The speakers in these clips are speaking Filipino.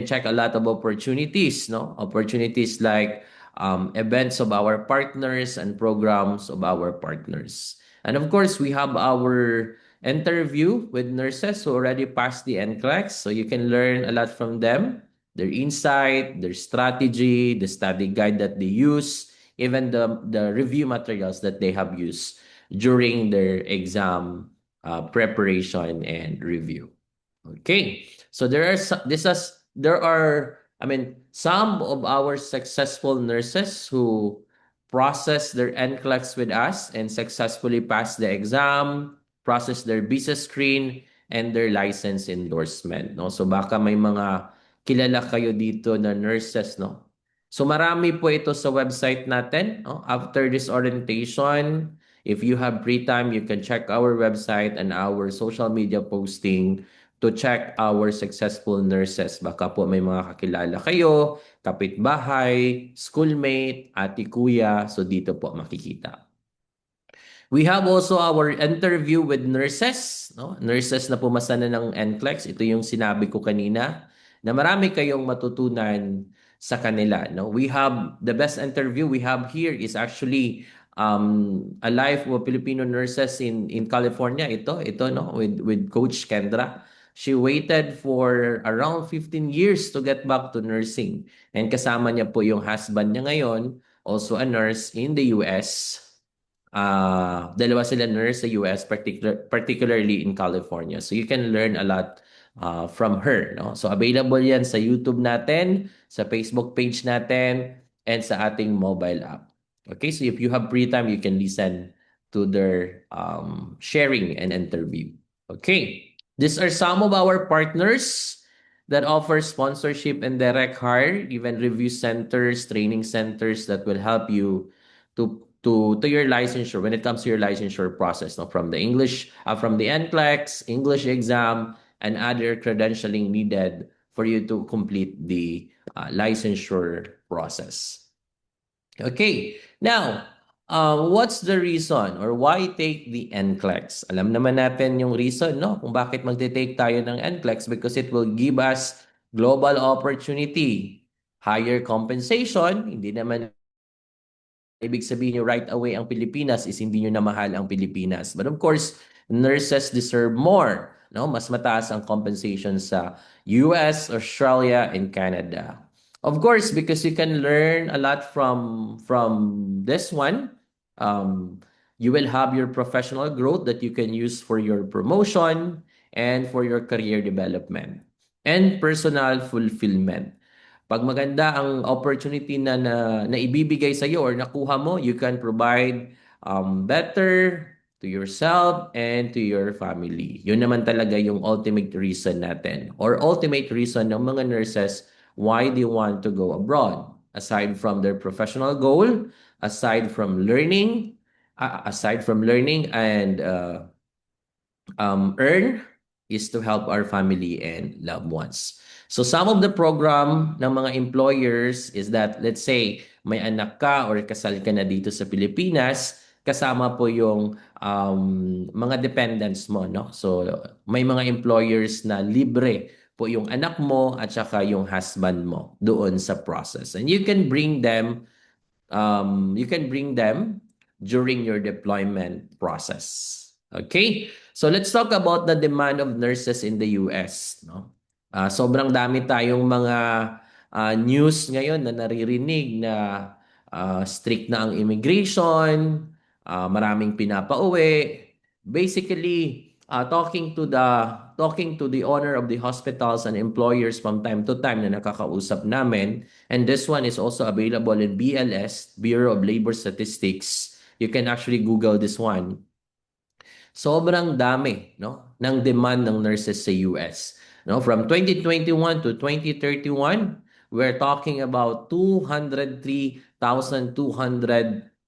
check a lot of opportunities, no? Opportunities like events of our partners and programs of our partners. And of course, we have our interview with nurses who already passed the NCLEX, so you can learn a lot from them, their insight, their strategy, the study guide that they use, even the review materials that they have used during their exam preparation and review. Okay. So there are, I mean, some of our successful nurses who process their NCLEX with us and successfully pass the exam, process their visa screen and their license endorsement, no? So baka may mga kilala kayo dito na nurses, no? So marami po ito sa website natin, no? After this orientation, if you have free time, you can check our website and our social media posting to check our successful nurses. Baka po may mga kakilala kayo, kapitbahay, schoolmate, ati kuya. So dito po makikita. We have also our interview with nurses, no? Nurses na pumasa na ng NCLEX. Ito yung sinabi ko kanina na marami kayong matutunan sa kanila, no? We have the best interview we have here is actually a life of Filipino nurses in California. Ito no, with Coach Kendra. She waited for around 15 years to get back to nursing. And kasama niya po yung husband niya ngayon, also a nurse in the US. Dalawa sila nurse sa US, particularly in California. So you can learn a lot from her. No? So available yan sa YouTube natin, sa Facebook page natin, and sa ating mobile app. Okay, so if you have free time, you can listen to their sharing and interview. Okay, these are some of our partners that offer sponsorship and direct hire, even review centers, training centers that will help you to your licensure when it comes to your licensure process, no? From the from the NCLEX, English exam, and other credentialing needed for you to complete the licensure process. Okay, now, what's the reason or why take the NCLEX? Alam naman natin yung reason, no? Kung bakit magte-take tayo ng NCLEX, because it will give us global opportunity, higher compensation. Hindi naman ibig sabihin nyo right away ang Pilipinas is hindi nyo na mahal ang Pilipinas. But of course, nurses deserve more. No? Mas mataas ang compensation sa US, Australia, and Canada. Of course, because you can learn a lot from this one. You will have your professional growth that you can use for your promotion and for your career development and personal fulfillment. Pag maganda ang opportunity na ibibigay sa iyo or nakuha mo, you can provide better to yourself and to your family. Yun naman talaga yung ultimate reason natin or ultimate reason ng mga nurses why they want to go abroad. Aside from their professional goal, aside from learning, and earn is to help our family and loved ones. So some of the program ng mga employers is that, let's say, may anak ka or kasal ka na dito sa Pilipinas, kasama po yung mga dependents mo, no? So may mga employers na libre po yung anak mo at saka yung husband mo doon sa process. And you can bring them during your deployment process. Okay? So let's talk about the demand of nurses in the US, no? Sobrang dami tayong mga news ngayon na naririnig na strict na ang immigration, maraming pinapauwi. Basically, talking to the owner of the hospitals and employers from time to time na nakakausap namin, and this one is also available in BLS, Bureau of Labor Statistics. You can actually Google this one. Sobrang dami, no, ng demand ng nurses sa US. No, from 2021 to 2031, we're talking about 203,200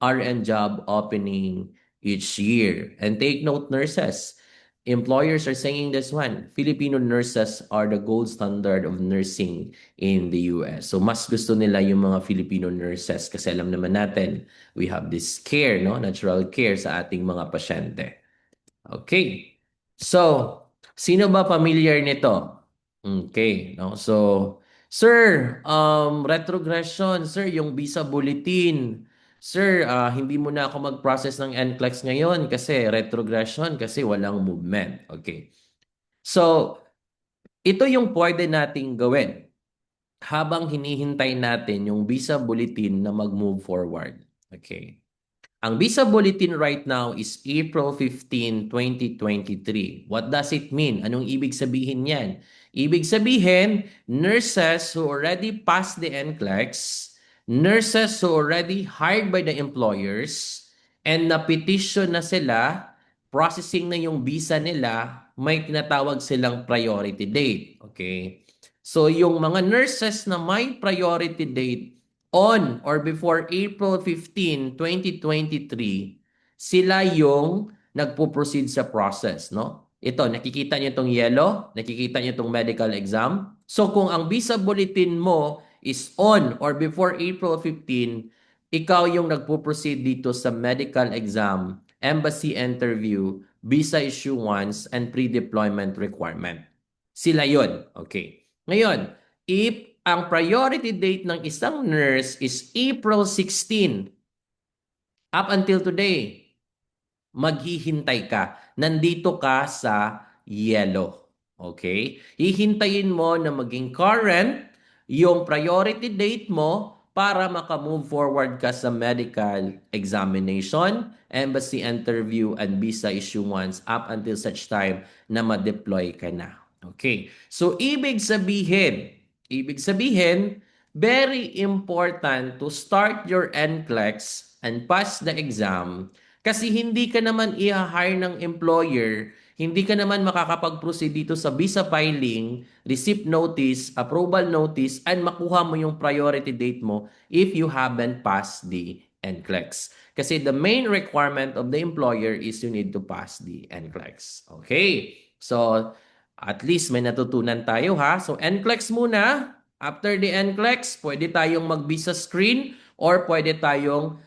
RN job opening each year. And take note, nurses, employers are saying this one, Filipino nurses are the gold standard of nursing in the US. So mas gusto nila yung mga Filipino nurses kasi alam naman natin, we have this care, no, natural care sa ating mga pasyente. Okay. So, sino ba familiar nito? Okay, no? So, Sir, retrogression. Sir, yung visa bulletin. Sir, hindi mo na ako mag-process ng NCLEX ngayon kasi retrogression kasi walang movement. Okay. So, ito yung pwede nating gawin habang hinihintay natin yung visa bulletin na mag-move forward. Okay. Ang visa bulletin right now is April 15, 2023. What does it mean? Anong ibig sabihin yan? Ibig sabihin, nurses who already passed the NCLEX, nurses who already hired by the employers, and na-petition na sila, processing na yung visa nila, may tinatawag silang priority date. Okay? So, yung mga nurses na may priority date on or before April 15, 2023, sila yung nagpo-proceed sa process, no? Ito, nakikita niyo itong yellow? Nakikita niyo itong medical exam? So kung ang visa bulletin mo is on or before April 15, ikaw yung nagpo-proceed dito sa medical exam, embassy interview, visa issuance, and pre-deployment requirement. Sila yon. Okay. Ngayon, if ang priority date ng isang nurse is April 16, up until today, maghihintay ka. Nandito ka sa yellow. Okay? Hihintayin mo na maging current yung priority date mo para maka-move forward ka sa medical examination, embassy interview, and visa issuance up until such time na ma-deploy ka na. Okay. So, ibig sabihin, very important to start your NCLEX and pass the exam kasi hindi ka naman i-hire ng employer, hindi ka naman makakapag-proceed dito sa visa filing, receipt notice, approval notice, and makuha mo yung priority date mo if you haven't passed the NCLEX. Kasi the main requirement of the employer is you need to pass the NCLEX. Okay? So, at least may natutunan tayo ha. So, NCLEX muna. After the NCLEX, pwede tayong mag-visa screen or pwede tayong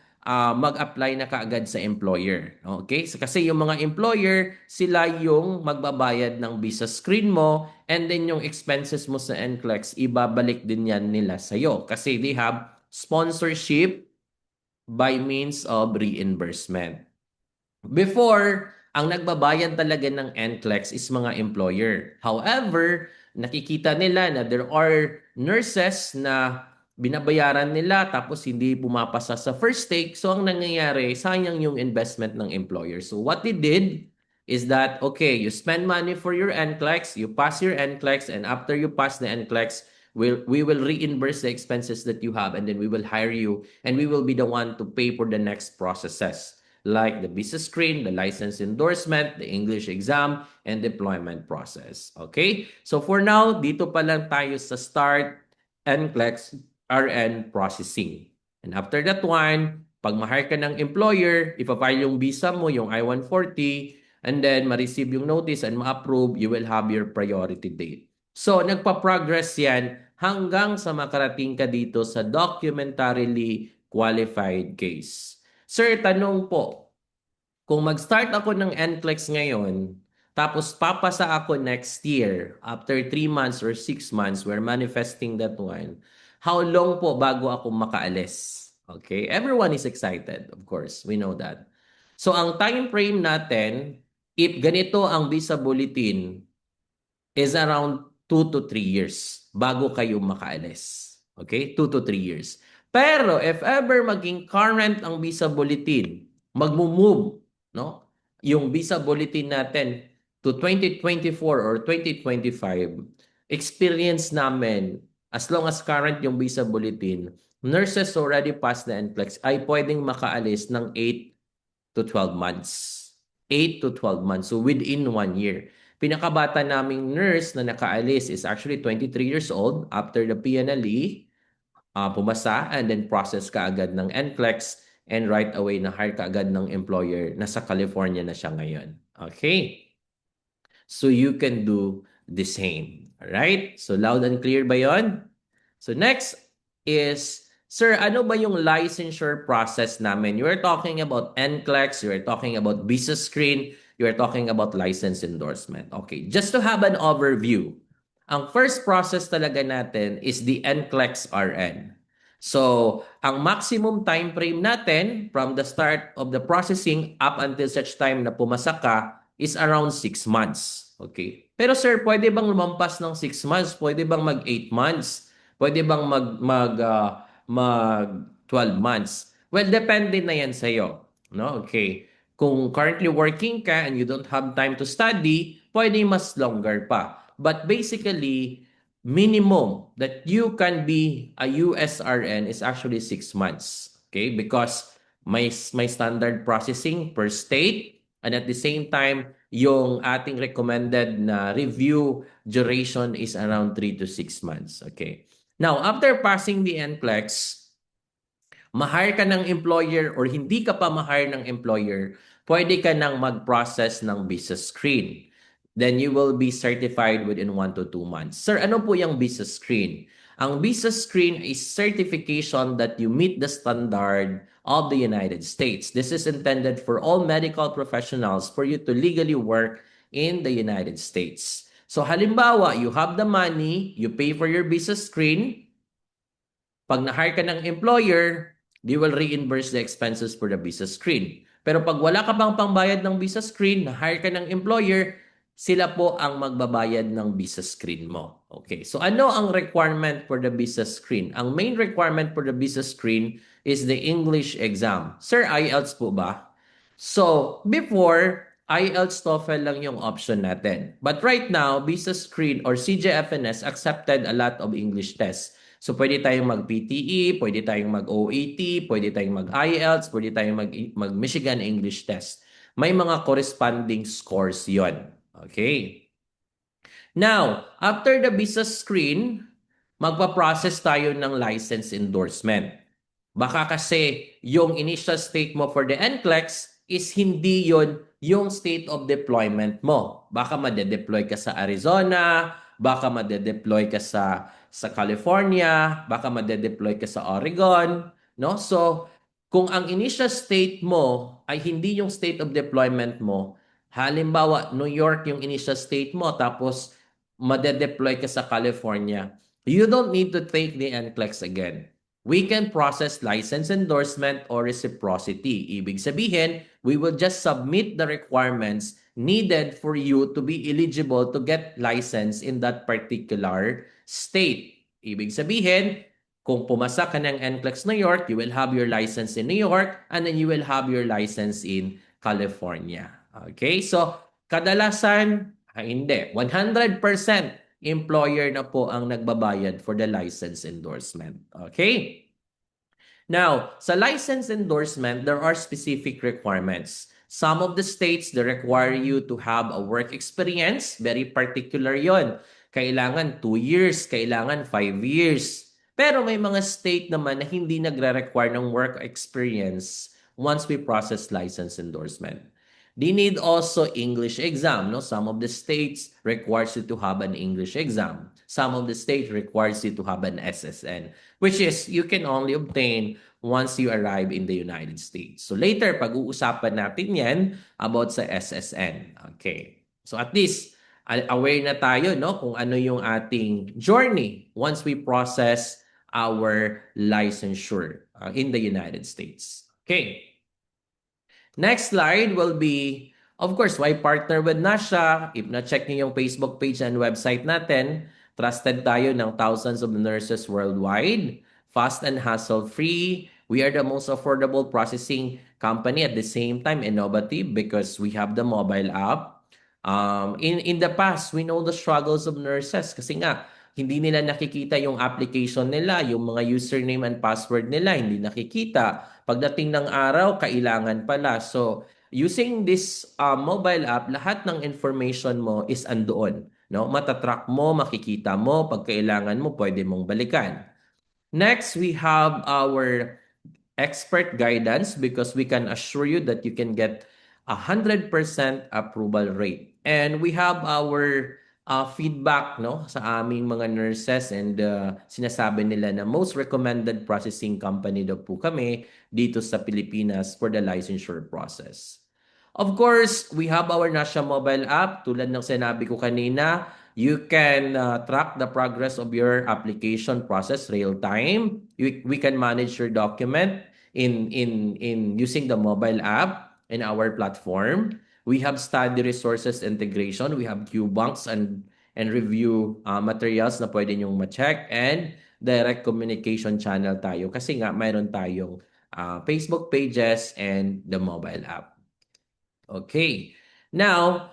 mag-apply na kaagad sa employer. Okay? So, kasi yung mga employer, sila yung magbabayad ng visa screen mo and then yung expenses mo sa NCLEX, ibabalik din yan nila sa'yo. Kasi they have sponsorship by means of reimbursement. Before, ang nagbabayad talaga ng NCLEX is mga employer. However, nakikita nila na there are nurses na binabayaran nila tapos hindi pumapasa sa first take. So, ang nangyayari, sayang yung investment ng employer. So, what they did is that, okay, you spend money for your NCLEX, you pass your NCLEX, and after you pass the NCLEX, we will reimburse the expenses that you have, and then we will hire you, and we will be the one to pay for the next processes like the visa screen, the license endorsement, the English exam, and deployment process. Okay? So for now, dito pa lang tayo sa start NCLEX RN processing. And after that one, pag ma-hire ka ng employer, ipa-file yung visa mo, yung I-140, and then ma-receive yung notice and ma-approve, you will have your priority date. So, nagpa-progress yan hanggang sa makarating ka dito sa documentarily qualified case. Sir, tanong po, kung mag-start ako ng NCLEX ngayon, tapos papasa ako next year, after 3 months or 6 months, we're manifesting that one, how long po bago ako makaalis? Okay? Everyone is excited, of course. We know that. So, ang time frame natin, if ganito ang visa bulletin, is around 2 to 3 years bago kayo makaalis. Okay? 2 to 3 years. Pero if ever maging current ang visa bulletin, magmo-move, no? Yung visa bulletin natin to 2024 or 2025, experience namin, as long as current yung visa bulletin, nurses already passed the NCLEX ay pwedeng makaalis ng 8 to 12 months. 8 to 12 months. So within 1 year. Pinakabata naming nurse na nakaalis is actually 23 years old after the PNLE, pumasa and then process ka agad ng NCLEX and right away na hire ka agad ng employer. Nasa California na siya ngayon. Okay? So you can do the same. Alright? So loud and clear ba yon? So next is, sir, ano ba yung licensure process namin? You are talking about NCLEX, you are talking about visa screen, you are talking about license endorsement. Okay, just to have an overview, Ang first process talaga natin is the NCLEX RN. So, ang maximum time frame natin from the start of the processing up until such time na pumasa ka is around 6 months. Okay? Pero sir, pwede bang lumampas ng 6 months? Pwede bang mag 8 months? Pwede bang mag 12 months? Well, depende na yan sa'yo. No? Okay. Kung currently working ka and you don't have time to study, pwede mas longer pa. But basically, minimum that you can be a USRN is actually 6 months. Okay? Because may standard processing per state, and at the same time, yung ating recommended na review duration is around 3 to 6 months. Okay. Now, after passing the NCLEX, ma-hire ka ng employer or hindi ka pa ma-hire ng employer, pwede ka nang mag-process ng visa screen. Then you will be certified within 1 to 2 months. Sir, ano po yung visa screen? Ang visa screen is certification that you meet the standard of the United States. This is intended for all medical professionals for you to legally work in the United States. So halimbawa, you have the money, you pay for your visa screen. Pag na-hire ka ng employer, they will reimburse the expenses for the visa screen. Pero pag wala ka pang pangbayad ng visa screen, na-hire ka ng employer, sila po ang magbabayad ng visa screen mo. Okay, so ano ang requirement for the visa screen? Ang main requirement for the visa screen is the English exam. Sir, IELTS po ba? So, before, IELTS, TOEFL lang yung option natin. But right now, visa screen or CJFNS accepted a lot of English tests. So, pwede tayong mag-PTE, pwede tayong mag-OET, pwede tayong mag-IELTS, pwede tayong mag-Michigan English Test. May mga corresponding scores yon. Okay. Now, after the visa screen, magpa-process tayo ng license endorsement. Baka kasi yung initial state mo for the NCLEX is hindi yon yung state of deployment mo. Baka madedeploy ka sa Arizona, baka madedeploy ka sa California, baka madedeploy ka sa Oregon, no? So, kung ang initial state mo ay hindi yung state of deployment mo, halimbawa New York yung initial state mo tapos madedeploy ka sa California, you don't need to take the NCLEX again. We can process license endorsement or reciprocity. Ibig sabihin, we will just submit the requirements needed for you to be eligible to get license in that particular state. Ibig sabihin, kung pumasa ka ng NCLEX New York, you will have your license in New York and then you will have your license in California. Okay? So, kadalasan, hindi. 100% employer na po ang nagbabayad for the license endorsement. Okay? Now, sa license endorsement, there are specific requirements. Some of the states, they require you to have a work experience. Very particular yon. Kailangan 2 years, kailangan 5 years. Pero may mga state naman na hindi nagre-require ng work experience once we process license endorsement. They need also English exam. No? Some of the states requires you to have an English exam. Some of the states requires you to have an SSN, which is you can only obtain once you arrive in the United States. So later, pag-uusapan natin yan about sa SSN. Okay. So at least, aware na tayo no, kung ano yung ating journey once we process our licensure in the United States. Okay. Next slide will be, of course, why partner with NASHA? If na-check niyo yung Facebook page and website natin, trusted tayo ng thousands of nurses worldwide. Fast and hassle-free. We are the most affordable processing company at the same time innovative because we have the mobile app. In the past, we know the struggles of nurses kasi nga, hindi nila nakikita yung application nila, yung mga username and password nila, hindi nakikita. Pagdating ng araw, kailangan pala. So, using this mobile app, lahat ng information mo is andoon. No? Matatrack mo, makikita mo, pag kailangan mo, pwede mong balikan. Next, we have our expert guidance because we can assure you that you can get 100% approval rate. And we have our feedback no sa aming mga nurses and sinasabi nila na most recommended processing company daw po kami dito sa Pilipinas for the licensure process. Of course, we have our Nasha mobile app. Tulad ng sinabi ko kanina, You can track the progress of your application process real time. We can manage your document in using the mobile app in our platform. We have study resources integration. We have QBanks and review materials na pwede nyong ma-check, and direct communication channel tayo kasi nga mayroon tayong Facebook pages and the mobile app. Okay. Now,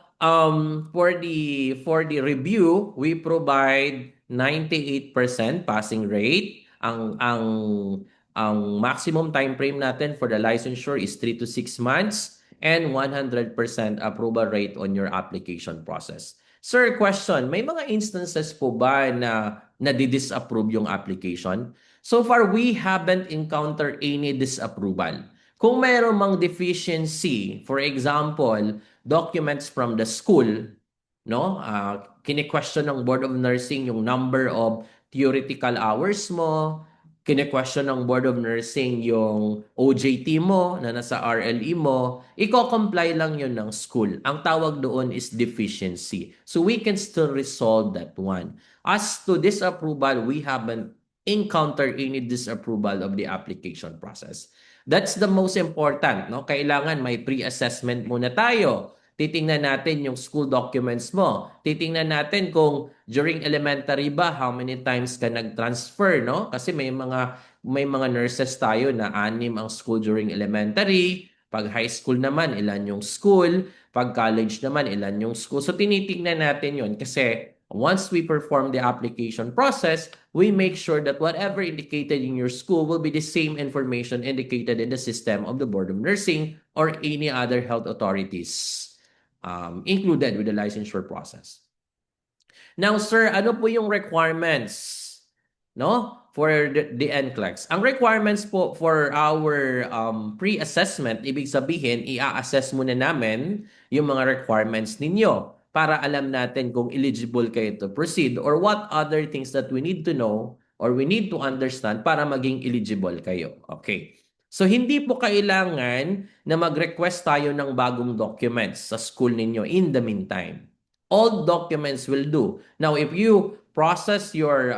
for the review, we provide 98% passing rate. Ang maximum time frame natin for the licensure is 3 to 6 months and 100% approval rate on your application process. Sir, question, may mga instances po ba na nadi-disapprove yung application? So far, we haven't encountered any disapproval. Kung mayroon mang deficiency, for example, documents from the school, no? Kine-question ng Board of Nursing yung number of theoretical hours mo, kine-question ng Board of Nursing yung OJT mo na nasa RLE mo, i-comply lang yun ng school. Ang tawag doon is deficiency. So we can still resolve that one. As to disapproval, we haven't encountered any disapproval of the application process. That's the most important, no? Kailangan may pre-assessment muna tayo. Titingnan natin yung school documents mo. Titingnan natin kung during elementary ba, how many times ka nag-transfer, no? Kasi may mga nurses tayo na 6 ang school during elementary. Pag high school naman, ilan yung school. Pag college naman, ilan yung school. So tinitingnan natin yun kasi once we perform the application process, we make sure that whatever indicated in your school will be the same information indicated in the system of the Board of Nursing or any other health authorities included with the licensure process. Now, sir, ano po yung requirements, no, for the NCLEX? Ang requirements po for our pre-assessment, ibig sabihin, i-assess muna namin yung mga requirements ninyo para alam natin kung eligible kayo to proceed or what other things that we need to know or we need to understand para maging eligible kayo. Okay. So, hindi po kailangan na mag-request tayo ng bagong documents sa school ninyo in the meantime. All documents will do. Now, if you process your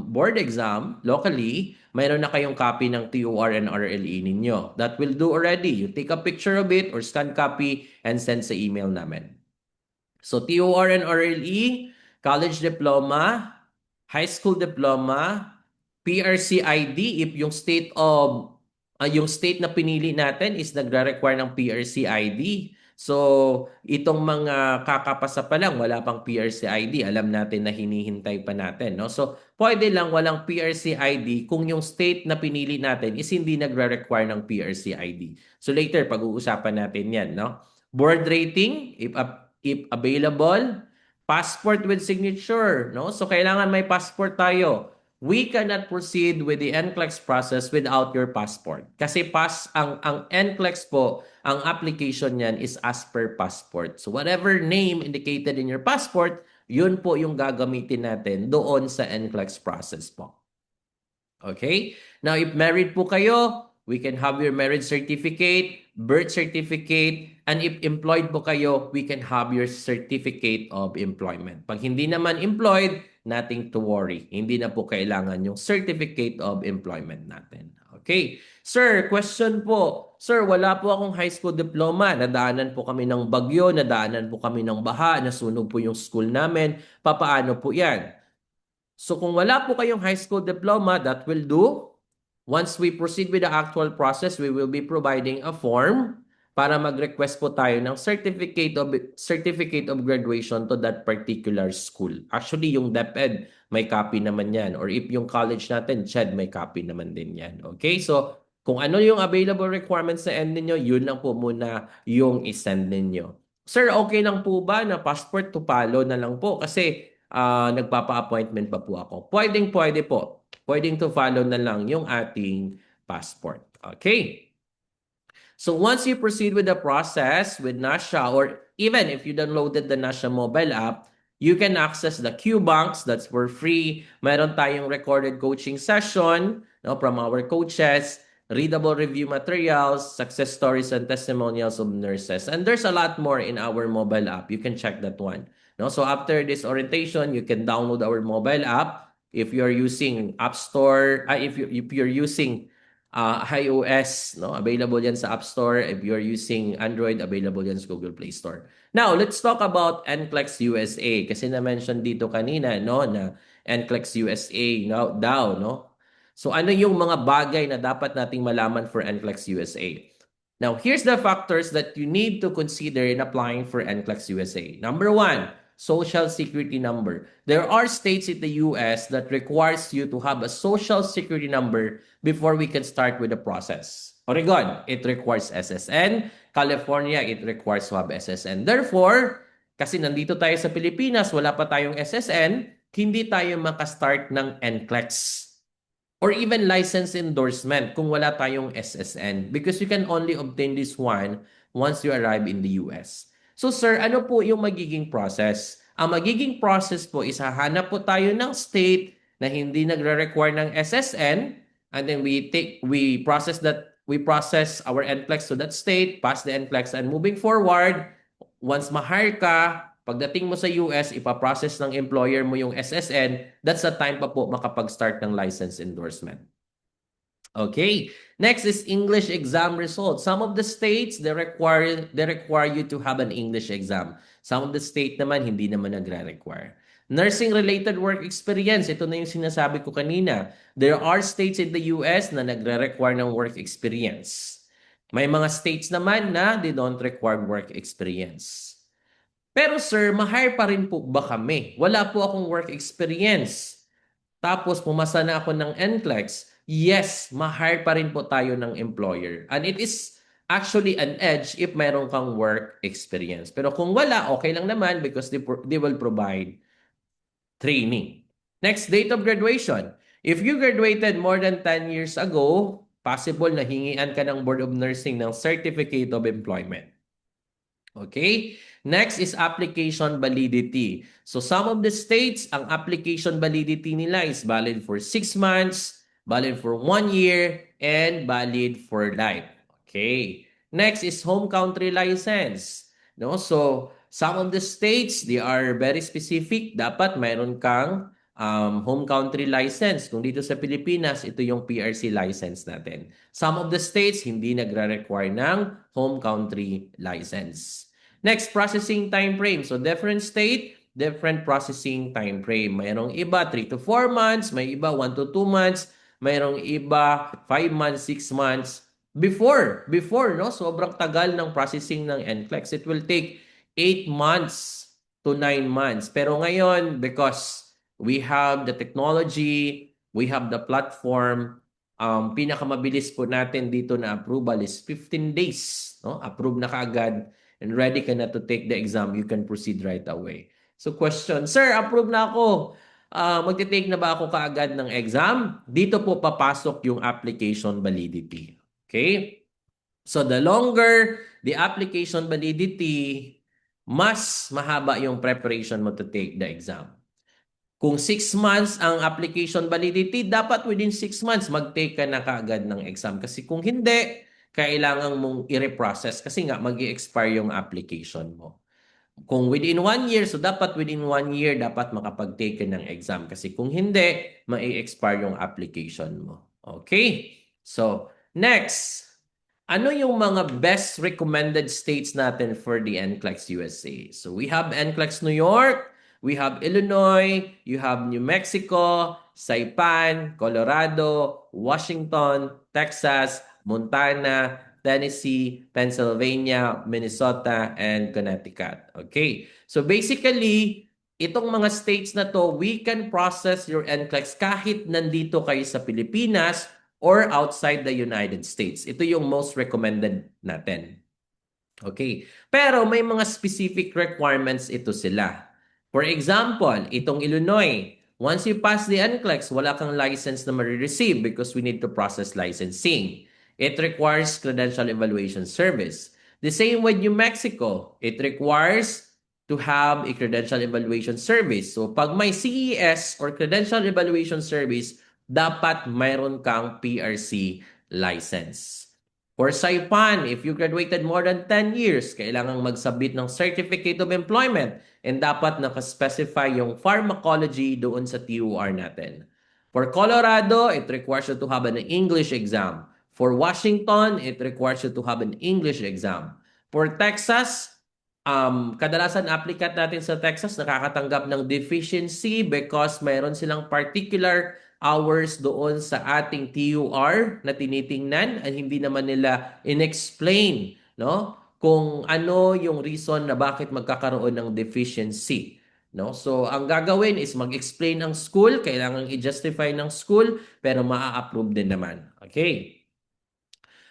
board exam locally, mayroon na kayong copy ng TOR and RLE ninyo. That will do already. You take a picture of it or scan copy and send sa email namin. So, TOR and RLE, college diploma, high school diploma, PRC ID if yung state na pinili natin is nagre-require ng PRC ID. So, itong mga kakapasa pa lang, wala pang PRC ID. Alam natin na hinihintay pa natin, no? So, pwede lang walang PRC ID kung yung state na pinili natin is hindi nagre-require ng PRC ID. So, later, pag-uusapan natin yan, no? Board rating, if available, passport with signature, no? So, kailangan may passport tayo. We cannot proceed with the NCLEX process without your passport. Kasi ang NCLEX po, ang application niyan is as per passport. So whatever name indicated in your passport, yun po yung gagamitin natin doon sa NCLEX process po. Okay? Now, if married po kayo, we can have your marriage certificate, birth certificate, and if employed po kayo, we can have your certificate of employment. Pag hindi naman employed, nothing to worry. Hindi na po kailangan yung certificate of employment natin. Okay. Sir, question po. Sir, wala po akong high school diploma. Nadaanan po kami ng bagyo, nadaanan po kami ng baha, nasunog po yung school namin. Papaano po yan? So kung wala po kayong high school diploma, that will do. Once we proceed with the actual process, we will be providing a form para mag-request po tayo ng certificate of graduation to that particular school. Actually, yung DepEd, may copy naman yan. Or if yung college natin, CHED, may copy naman din yan. Okay? So, kung ano yung available requirements na end ninyo, yun lang po muna yung isend ninyo. Sir, okay lang po ba na passport to follow na lang po? Kasi nagpapa-appointment pa po ako. Pwede po. Pwedeng to follow na lang yung ating passport. Okay. So once you proceed with the process with Nasha, or even if you downloaded the Nasha mobile app, you can access the QBanks. That's for free. Meron tayong recorded coaching session, no, from our coaches, readable review materials, success stories and testimonials of nurses. And there's a lot more in our mobile app. You can check that one. No? So after this orientation, you can download our mobile app. If you're using App Store, if you're using iOS, no, available yan sa App Store. If you're using Android, available yan sa Google Play Store. Now, let's talk about NCLEX USA kasi na-mention dito kanina, no, na NCLEX USA daw, no? So ano yung mga bagay na dapat nating malaman for NCLEX USA? Now, here's the factors that you need to consider in applying for NCLEX USA. Number one, Social Security number. There are states in the US that requires you to have a Social Security number before we can start with the process. Oregon, it requires SSN. California, it requires to have SSN. Therefore, kasi nandito tayo sa Pilipinas, wala pa tayong SSN, hindi tayo makastart ng NCLEX or even license endorsement kung wala tayong SSN because you can only obtain this one once you arrive in the US. So sir, ano po yung magiging process? Ang magiging process po is hahanap po tayo ng state na hindi nagre-require ng SSN and then we process our NCLEX to that state, pass the NCLEX, and moving forward, once ma-hire ka, pagdating mo sa US, ipaprocess ng employer mo yung SSN, that's the time pa po makapag-start ng license endorsement. Okay. Next is English exam results. Some of the states, they require you to have an English exam. Some of the state naman, hindi naman nagre-require. Nursing-related work experience, ito na yung sinasabi ko kanina. There are states in the US na nagre-require ng work experience. May mga states naman na they don't require work experience. Pero sir, ma-hire pa rin po ba kami? Wala po akong work experience. Tapos pumasa na ako ng NCLEX. Yes, ma-hire pa rin po tayo ng employer. And it is actually an edge if mayroon kang work experience. Pero kung wala, okay lang naman because they will provide training. Next, date of graduation. If you graduated more than 10 years ago, possible na hingian ka ng Board of Nursing ng Certificate of Employment. Okay? Next is application validity. So some of the states, ang application validity nila is valid for 6 months, valid for 1 year, and valid for life. Okay? Next is home country license. No? So some of the states, they are very specific. Dapat mayroon kang home country license. Kung dito sa Pilipinas, ito yung PRC license natin. Some of the states, hindi nagre-require ng home country license. Next, processing time frame. So, different state, different processing time frame. Mayroong iba, 3 to 4 months. May iba, 1 to 2 months. Mayroong iba, 5 months, 6 months. Before, no? Sobrang tagal ng processing ng NCLEX. It will take 8 months to 9 months. Pero ngayon, because we have the technology, we have the platform, pinakamabilis po natin dito na approval is 15 days. No? Approve na kaagad and ready ka na to take the exam, you can proceed right away. So question, Sir, approve na ako. Magte-take na ba ako kaagad ng exam? Dito po papasok yung application validity. Okay? So the longer the application validity, mas mahaba yung preparation mo to take the exam. Kung 6 months ang application validity, dapat within 6 months mag-take ka na kaagad ng exam. Kasi kung hindi, kailangan mong i-reprocess kasi nga mag-i-expire yung application mo. Kung within 1 year, so dapat within 1 year dapat makapag-take ka ng exam kasi kung hindi, mai-expire yung application mo. Okay? So, next, ano yung mga best recommended states natin for the NCLEX USA? So, we have NCLEX New York, we have Illinois, you have New Mexico, Saipan, Colorado, Washington, Texas, Montana, Tennessee, Pennsylvania, Minnesota, and Connecticut. Okay. So basically, itong mga states na to, we can process your NCLEX kahit nandito kayo sa Pilipinas or outside the United States. Ito yung most recommended natin. Okay. Pero may mga specific requirements ito sila. For example, itong Illinois, once you pass the NCLEX, wala kang license na ma-receive because we need to process licensing. It requires credential evaluation service. The same with New Mexico. It requires to have a credential evaluation service. So pag may CES or credential evaluation service, dapat mayroon kang PRC license. For Saipan, if you graduated more than 10 years, kailangang mag-submit ng Certificate of Employment. and dapat nakaspecify yung pharmacology doon sa TUR natin. For Colorado, it requires you to have an English exam. For Washington, it requires you to have an English exam. For Texas, kadalasan applicant natin sa Texas nakakatanggap ng deficiency because mayroon silang particular hours doon sa ating TUR na tinitingnan at hindi naman nila inexplain, no? Kung ano yung reason na bakit magkakaroon ng deficiency. No? So, ang gagawin is mag-explain ng school, kailangan i-justify ng school, pero maa-approve din naman. Okay?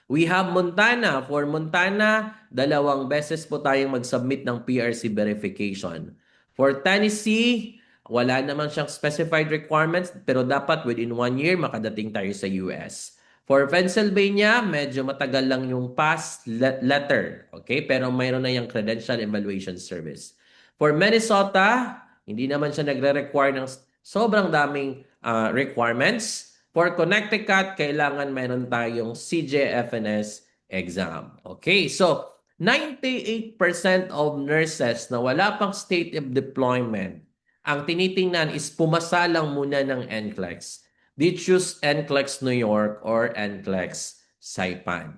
We have Montana. For Montana, 2 beses po tayong mag-submit ng PRC verification. For Tennessee, wala naman siyang specified requirements pero dapat within 1 year makadating tayo sa US. For Pennsylvania, medyo matagal lang yung pass letter. Okay? Pero mayroon na yung Credential Evaluation Service. For Minnesota, hindi naman siya nagre-require ng sobrang daming requirements. For Connecticut, kailangan meron tayong CJFNS exam. Okay, so 98% of nurses na wala pang state of deployment, ang tinitingnan is pumasa lang muna ng NCLEX. They choose NCLEX New York or NCLEX Saipan.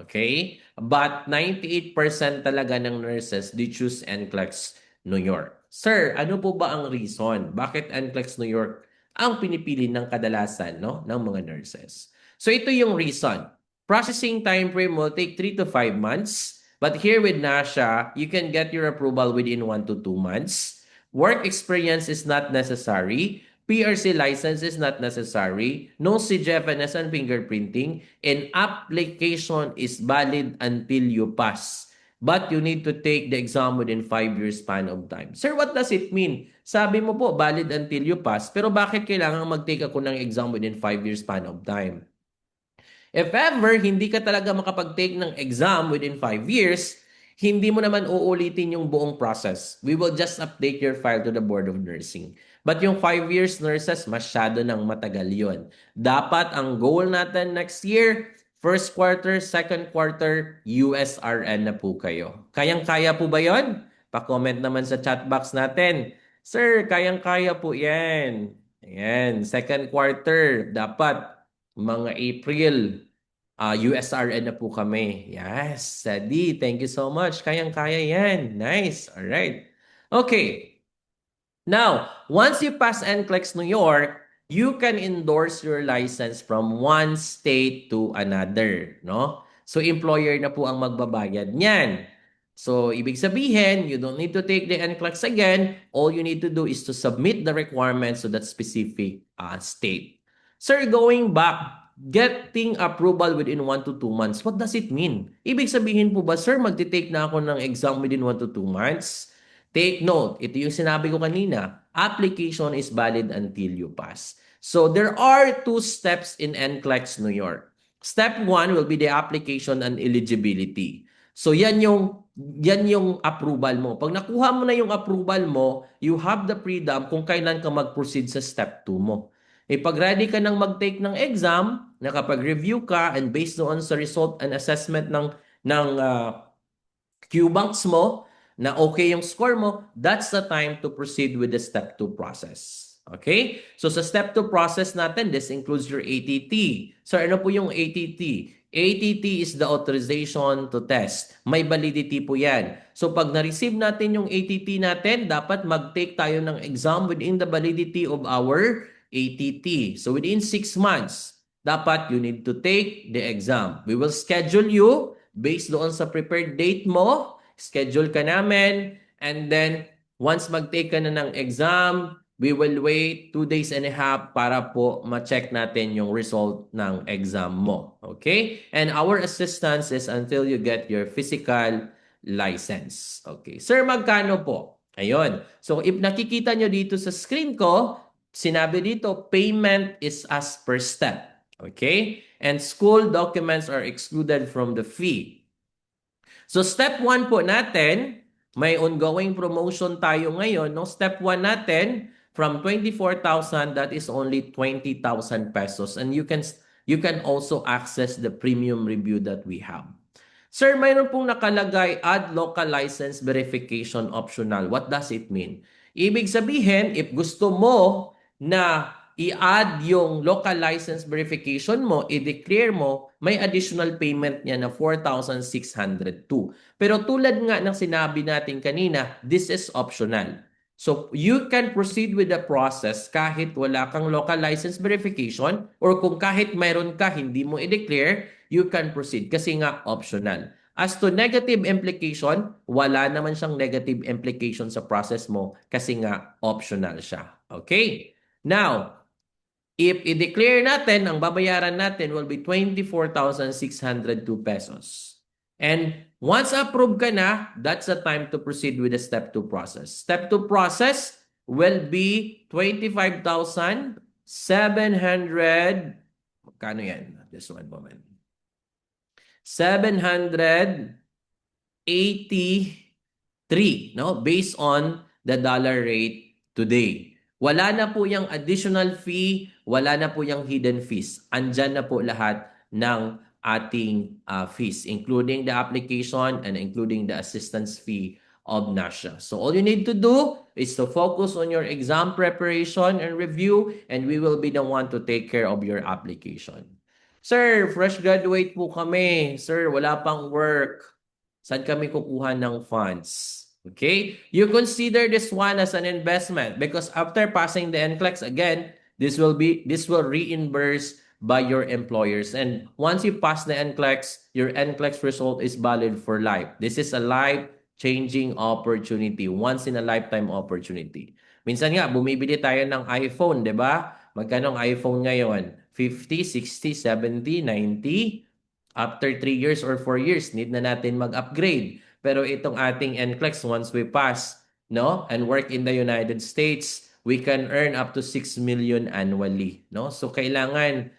Okay? But 98% talaga ng nurses, they choose NCLEX New York. Sir, ano po ba ang reason? Bakit NCLEX New York ang pinipili ng kadalasan, no, ng mga nurses? So ito yung reason. Processing time frame will take 3 to 5 months. But here with NASHA, you can get your approval within 1 to 2 months. Work experience is not necessary. PRC license is not necessary. No CJFNS and fingerprinting. And application is valid until you pass. But you need to take the exam within 5 years span of time. Sir, what does it mean? Sabi mo po, valid until you pass. Pero bakit kailangan mag-take ako ng exam within 5 years span of time? If ever, hindi ka talaga makapag-take ng exam within 5 years, hindi mo naman uulitin yung buong process. We will just update your file to the Board of Nursing. But yung 5 years nurses, masyado nang matagal yun. Dapat ang goal natin next year, first quarter, second quarter, USRN na po kayo. Kayang-kaya po ba yon? Pa-comment naman sa chat box natin. Sir, kayang-kaya po yan. Ayan, second quarter, dapat mga April, USRN na po kami. Yes, Sadi, thank you so much. Kayang-kaya yan. Nice. All right. Okay. Now, once you pass NCLEX New York, you can endorse your license from one state to another, no? So, employer na po ang magbabayad niyan. So, ibig sabihin, you don't need to take the NCLEX again. All you need to do is to submit the requirements to that specific state. Sir, going back, getting approval within 1 to 2 months, what does it mean? Ibig sabihin po ba, sir, magti-take na ako ng exam within 1 to 2 months? Take note, ito yung sinabi ko kanina, application is valid until you pass. So there are 2 steps in NCLEX New York. Step 1 will be the application and eligibility. So yan yung approval mo. Pag nakuha mo na yung approval mo, you have the freedom kung kailan ka mag-proceed sa step 2 mo. Pag ready ka nang mag-take ng exam, nakapag-review ka, and based on sa result and assessment ng QBanks mo, na okay yung score mo, that's the time to proceed with the step 2 process. Okay? So sa step 2 process natin, this includes your ATT. So ano po yung ATT? ATT is the authorization to test. May validity po yan. So pag na-receive natin yung ATT natin, dapat mag-take tayo ng exam within the validity of our ATT. So within 6 months, dapat you need to take the exam. We will schedule you based doon sa prepared date mo. Schedule ka namin, and then once mag-take ka na ng exam, we will wait 2 days and a half para po ma-check natin yung result ng exam mo. Okay? And our assistance is until you get your physical license. Okay. Sir, magkano po? Ayun. So, if nakikita nyo dito sa screen ko, sinabi dito, payment is as per step. Okay? And school documents are excluded from the fee. So step 1 po natin, may ongoing promotion tayo ngayon. No? Step 1 natin, from 24,000, that is only 20,000 pesos. And you can also access the premium review that we have. Sir, mayroon pong nakalagay, add local license verification optional. What does it mean? Ibig sabihin, if gusto mo na i-add yung local license verification mo, i-declare mo, may additional payment niya na 4,602. Pero tulad nga ng sinabi natin kanina, this is optional. So you can proceed with the process kahit wala kang local license verification or kung kahit mayroon ka, hindi mo i-declare, you can proceed kasi nga optional. As to negative implication, wala naman siyang negative implication sa process mo kasi nga optional siya. Okay? Now, if i-declare natin, ang babayaran natin will be 24,602 pesos. And once approved ka na, that's the time to proceed with the step 2 process. Step 2 process will be 25,700. Magkano yan? Just one moment. 783, no? Based on the dollar rate today. Wala na po yung additional fee, wala na po yung hidden fees. Andyan na po lahat ng ating fees, including the application and including the assistance fee of NASHA. So all you need to do is to focus on your exam preparation and review, and we will be the one to take care of your application. Sir, fresh graduate po kami. Sir, wala pang work. Saan kami kukuha ng funds? Okay? You consider this one as an investment because after passing the NCLEX again, this will reimburse by your employers. And once you pass the NCLEX, your NCLEX result is valid for life. This is a life-changing opportunity, once in a lifetime opportunity. Minsan nga, bumibili tayo ng iPhone, di ba? Magkano ang iPhone ngayon? 50, 60, 70, 90. After 3 years or 4 years, need na natin mag-upgrade. Pero itong ating NCLEX, once we pass, no, and work in the United States, we can earn up to 6 million annually, no? So kailangan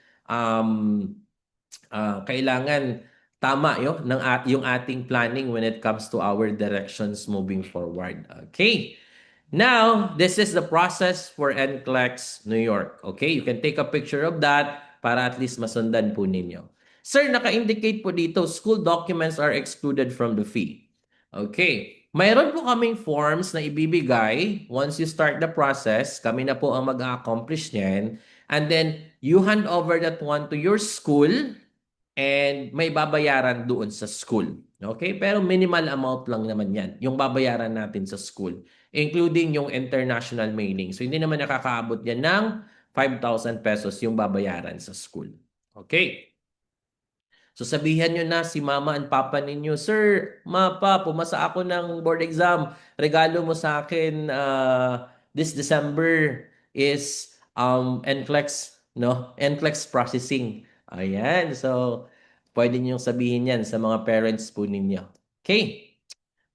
tama yung ating planning when it comes to our directions moving forward. Okay? Now, this is the process for NCLEX New York. Okay? You can take a picture of that para at least masundan po ninyo. Sir, naka-indicate po dito, school documents are excluded from the fee. Okay. Mayroon po kaming forms na ibibigay once you start the process. Kami na po ang mag-accomplish niyan. And then, you hand over that one to your school and may babayaran doon sa school. Okay? Pero minimal amount lang naman yan, yung babayaran natin sa school, including yung international mailing. So, hindi naman nakakaabot yan ng 5,000 pesos yung babayaran sa school. Okay? So sabihan nyo na si mama and papa ninyo, Sir, mapa, pumasa ako ng board exam. Regalo mo sa akin this December is NCLEX, no? NCLEX processing. Ayan. So, pwede nyo sabihin yan sa mga parents po ninyo. Okay.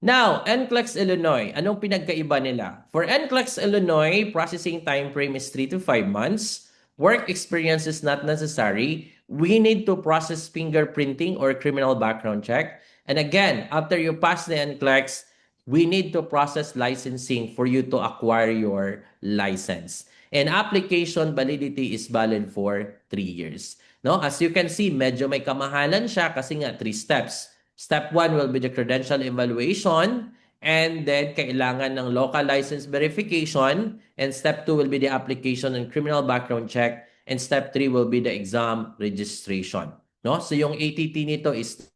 Now, NCLEX Illinois, anong pinagkaiba nila? For NCLEX Illinois, processing time frame is 3 to 5 months. Work experience is not necessary. We need to process fingerprinting or criminal background check. And again, after you pass the NCLEX, we need to process licensing for you to acquire your license. And application validity is valid for 3 years. No? As you can see, medyo may kamahalan siya kasi nga 3 steps. Step 1 will be the credential evaluation, and then kailangan ng local license verification, and step 2 will be the application and criminal background check, and step 3 will be the exam registration. No? So yung ATT nito is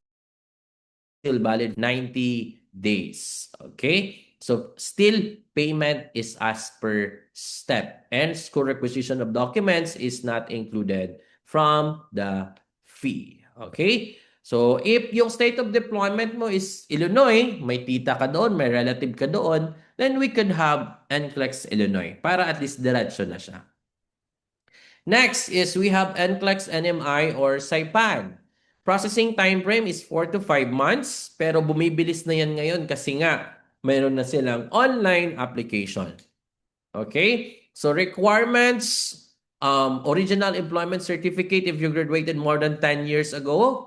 still valid 90 days. Okay? So still payment is as per step, and school requisition of documents is not included from the fee. Okay? So, if yung state of deployment mo is Illinois, may tita ka doon, may relative ka doon, then we could have NCLEX Illinois para at least diretso na siya. Next is we have NCLEX NMI or SAIPAN. Processing time frame is 4 to 5 months, pero bumibilis na yan ngayon kasi nga mayroon na silang online application. Okay? So, requirements, original employment certificate if you graduated more than 10 years ago.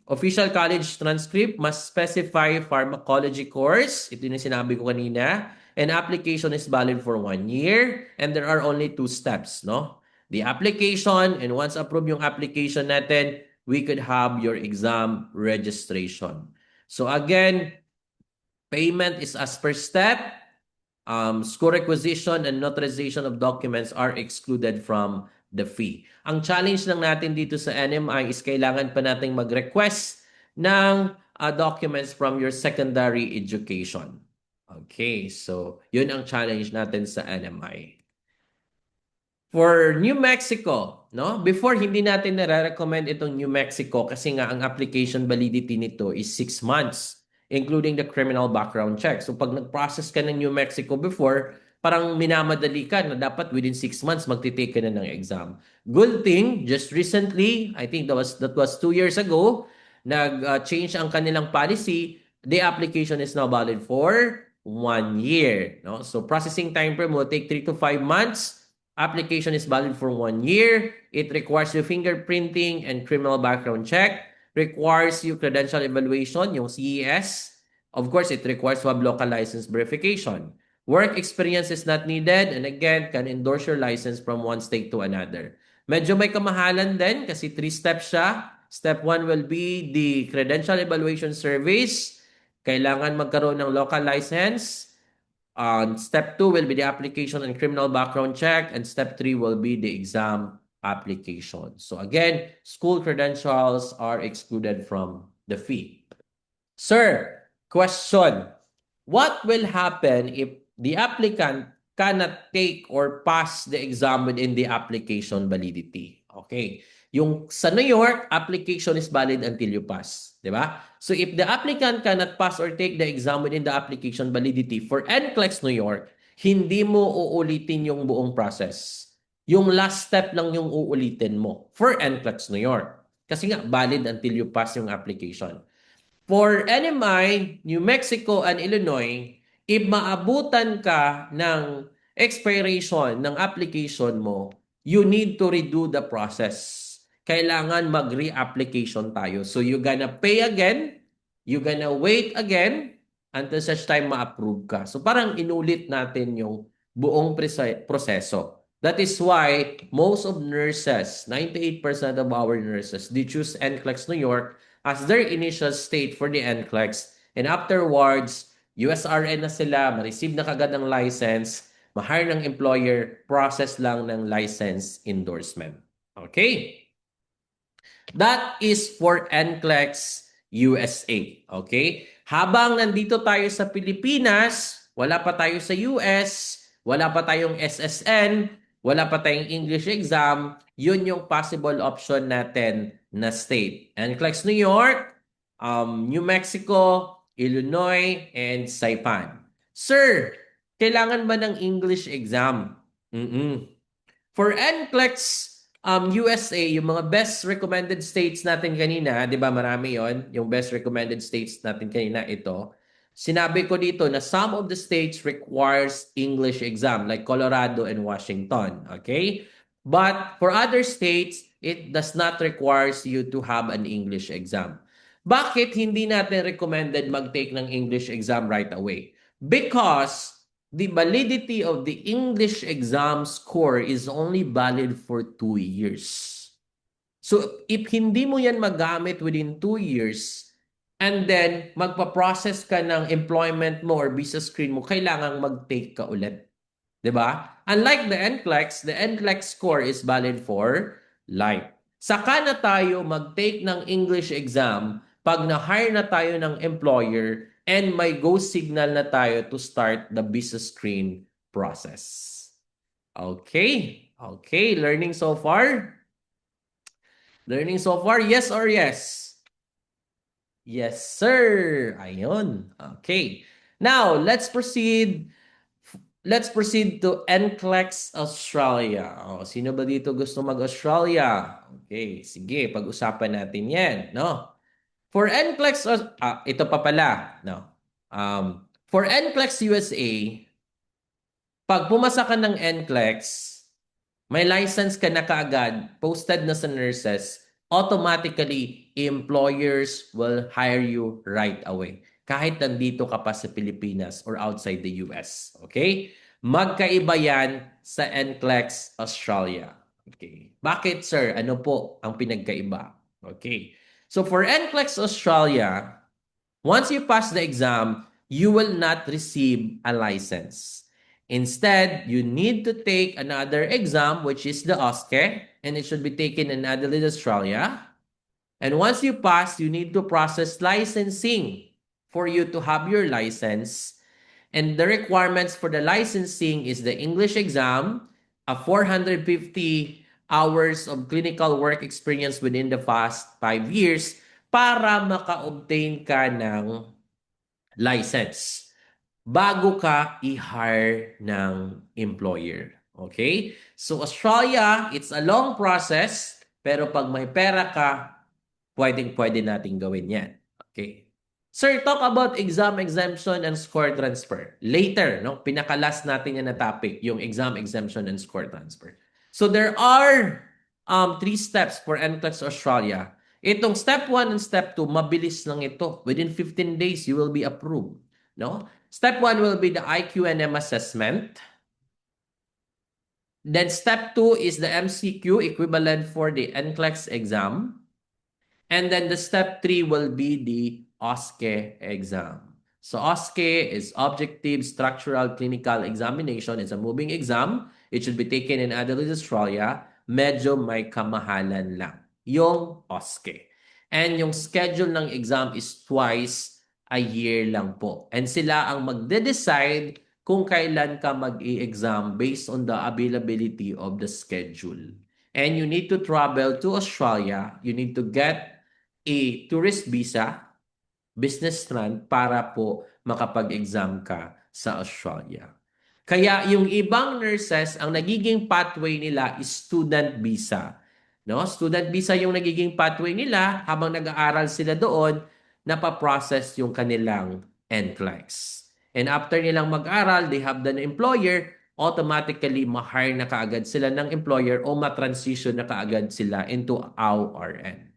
Official college transcript must specify pharmacology course. Ito yung sinabi ko kanina. And application is valid for 1 year. And there are only 2 steps, no? The application, and once approved yung application natin, we could have your exam registration. So again, payment is as per step. School requisition and notarization of documents are excluded from the fee. Ang challenge lang natin dito sa NMI is kailangan pa nating mag-request ng documents from your secondary education. Okay, so yun ang challenge natin sa NMI. For New Mexico, no? Before, hindi natin nare-recommend itong New Mexico kasi nga ang application validity nito is 6 months, including the criminal background check. So pag nag-process ka ng New Mexico before, parang minamadali ka na dapat within 6 months magtitake ka na ng exam. Good thing, just recently, I think that was 2 years ago, nag-change ang kanilang policy. The application is now valid for 1 year. No? So processing time frame will take 3 to 5 months. Application is valid for 1 year. It requires you fingerprinting and criminal background check. Requires you credential evaluation, yung CES. Of course, it requires to have local license verification. Work experience is not needed and again, can endorse your license from one state to another. Medyo may kamahalan din kasi 3 steps siya. Step 1 will be the credential evaluation service. Kailangan magkaroon ng local license. Step 2 will be the application and criminal background check, and step 3 will be the exam application. So again, school credentials are excluded from the fee. Sir, question. What will happen if the applicant cannot take or pass the exam within the application validity? Okay. Yung sa New York, application is valid until you pass. Di ba? So if the applicant cannot pass or take the exam within the application validity for NCLEX New York, hindi mo uulitin yung buong process. Yung last step lang yung uulitin mo for NCLEX New York. Kasi nga, valid until you pass yung application. For NMI, New Mexico, and Illinois, if maabutan ka ng expiration ng application mo, you need to redo the process. Kailangan mag-re-application tayo. So you're gonna pay again, you're gonna wait again until such time ma-approve ka. So parang inulit natin yung buong proseso. That is why most of nurses, 98% of our nurses, they choose NCLEX New York as their initial state for the NCLEX. And afterwards, USRN na sila, ma-receive na kagad ng license, ma-hire ng employer, process lang ng license endorsement. Okay? That is for NCLEX USA. Okay? Habang nandito tayo sa Pilipinas, wala pa tayo sa US, wala pa tayong SSN, wala pa tayong English exam, yun yung possible option natin na state. NCLEX New York, New Mexico, Illinois, and Saipan. Sir, kailangan ba ng English exam? For NCLEX USA, yung mga best recommended states natin kanina, di ba marami yon, yung best recommended states natin kanina, ito. Sinabi ko dito na some of the states requires English exam, like Colorado and Washington. Okay? But for other states, it does not require you to have an English exam. Bakit hindi natin recommended mag-take ng English exam right away? Because the validity of the English exam score is only valid for 2 years. So, if hindi mo yan magamit within 2 years, and then magpa-process ka ng employment mo or visa screen mo, kailangang mag-take ka ulit. 'Di ba? Unlike the NCLEX score is valid for life. Saka na tayo mag-take ng English exam pag na-hire na tayo ng employer and may go signal na tayo to start the visa screen process. Okay? Okay, learning so far? Learning so far? Yes or yes? Yes, sir. Ayun. Okay. Now, let's proceed. Let's proceed to NCLEX Australia. Oh, sino ba dito gusto mag-Australia? Okay, sige, pag-usapan natin 'yan, no? For NCLEX, ito pa pala, no? For NCLEX USA, pag pumasa ka ng NCLEX, may license ka na kaagad, posted na sa nurses, automatically, employers will hire you right away. Kahit nandito ka pa sa Pilipinas or outside the US. Okay? Magkaiba yan sa NCLEX Australia. Okay. Bakit, sir? Ano po ang pinagkaiba? Okay. So for NCLEX Australia, once you pass the exam, you will not receive a license. Instead, you need to take another exam, which is the OSCE, and it should be taken in Adelaide, Australia. And once you pass, you need to process licensing for you to have your license. And the requirements for the licensing is the English exam, a 450 hours of clinical work experience within the past 5 years para maka-obtain ka ng license bago ka i-hire ng employer. Okay? So Australia, it's a long process, pero pag may pera ka, pwedeng-pwede natin gawin yan. Okay? Sir, talk about exam exemption and score transfer. Later, no? Pinakalas natin yan na topic, yung exam exemption and score transfer. So there are 3 steps for NCLEX Australia. Itong step 1 and step 2, mabilis lang ito. Within 15 days, you will be approved. No? Step 1 will be the IQNM assessment. Then step 2 is the MCQ equivalent for the NCLEX exam. And then the step 3 will be the OSCE exam. So OSCE is Objective Structural Clinical Examination. It's a moving exam. It should be taken in Adelaide, Australia. Medyo may kamahalan lang yung OSCE. And yung schedule ng exam is twice a year lang po. And sila ang magde-decide kung kailan ka mag-i-exam based on the availability of the schedule. And you need to travel to Australia. You need to get a tourist visa, business strand, para po makapag-exam ka sa Australia. Kaya yung ibang nurses, ang nagiging pathway nila is student visa. No? Student visa yung nagiging pathway nila habang nag-aaral sila doon, napaprocess yung kanilang NCLEX. And after nilang mag-aral, they have the employer, automatically ma-hire na kaagad sila ng employer o ma-transition na kaagad sila into ORN.